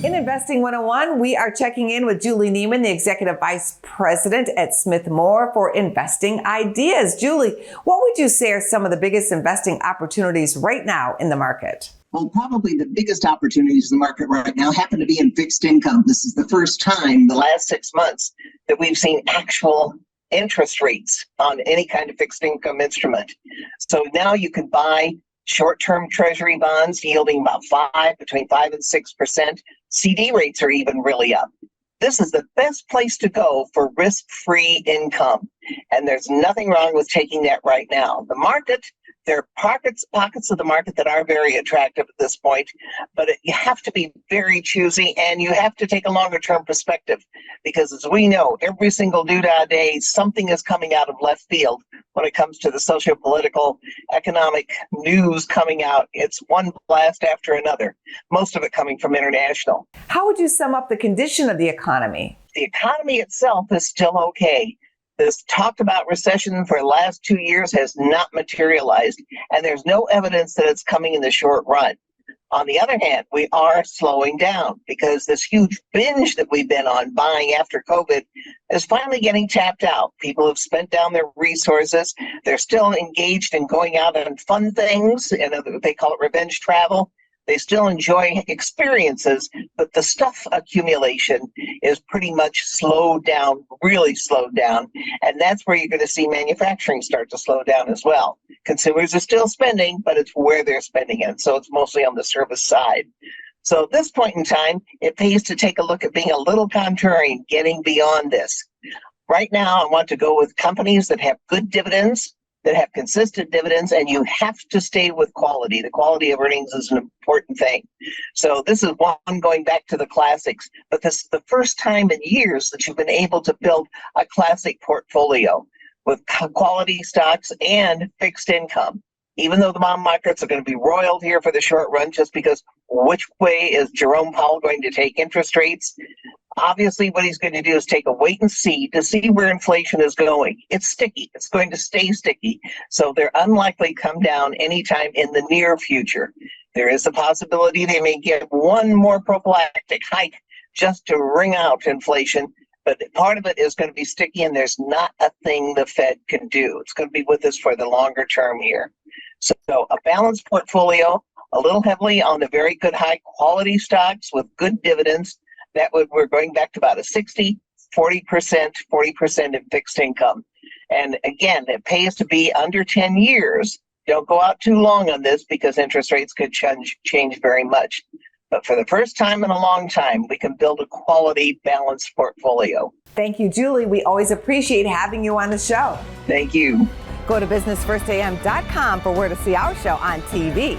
In Investing 101, we are checking in with Juli Nieman, the Executive Vice President at Smith Moore for Investing Ideas. Julie, what would you say are some of the biggest investing opportunities right now in the market? Well, probably the biggest opportunities in the market right now happen to be in fixed income. This is the first time the last 6 months that we've seen actual interest rates on any kind of fixed income instrument. So now you can buy short-term treasury bonds yielding about between 5 and 6%. CD rates are even really up. This is the best place to go for risk-free income. And there's nothing wrong with taking that right now. The market, there are pockets of the market that are very attractive at this point, but you have to be very choosy and you have to take a longer term perspective because as we know, every single doodah day, something is coming out of left field when it comes to the socio-political, economic news coming out. It's one blast after another, most of it coming from international. How would you sum up the condition of the economy? The economy itself is still okay. This talked about recession for the last 2 years has not materialized, and there's no evidence that it's coming in the short run. On the other hand, we are slowing down because this huge binge that we've been on buying after COVID is finally getting tapped out. People have spent down their resources. They're still engaged in going out on fun things, and they call it revenge travel. They still enjoy experiences, but the stuff accumulation is pretty much slowed down, really slowed down. And that's where you're going to see manufacturing start to slow down as well. Consumers are still spending, but it's where they're spending it. So it's mostly on the service side. So at this point in time, it pays to take a look at being a little contrarian, getting beyond this. Right now, I want to go with companies that have good dividends, that have consistent dividends, and you have to stay with quality. The quality of earnings is an important thing. So this is one going back to the classics, but this is the first time in years that you've been able to build a classic portfolio with quality stocks and fixed income. Even though the bond markets are going to be roiled here for the short run, just because which way is Jerome Powell going to take interest rates? Obviously, what he's going to do is take a wait and see to see where inflation is going. It's sticky. It's going to stay sticky. So they're unlikely to come down anytime in the near future. There is a possibility they may get one more prophylactic hike just to wring out inflation. But part of it is going to be sticky, and there's not a thing the Fed can do. It's going to be with us for the longer term here. So a balanced portfolio, a little heavily on the very good high quality stocks with good dividends. We're going back to about a 60-40%, 40% in fixed income. And again, it pays to be under 10 years. Don't go out too long on this because interest rates could change very much. But for the first time in a long time, we can build a quality, balanced portfolio. Thank you, Julie. We always appreciate having you on the show. Thank you. Go to businessfirstam.com for where to see our show on TV.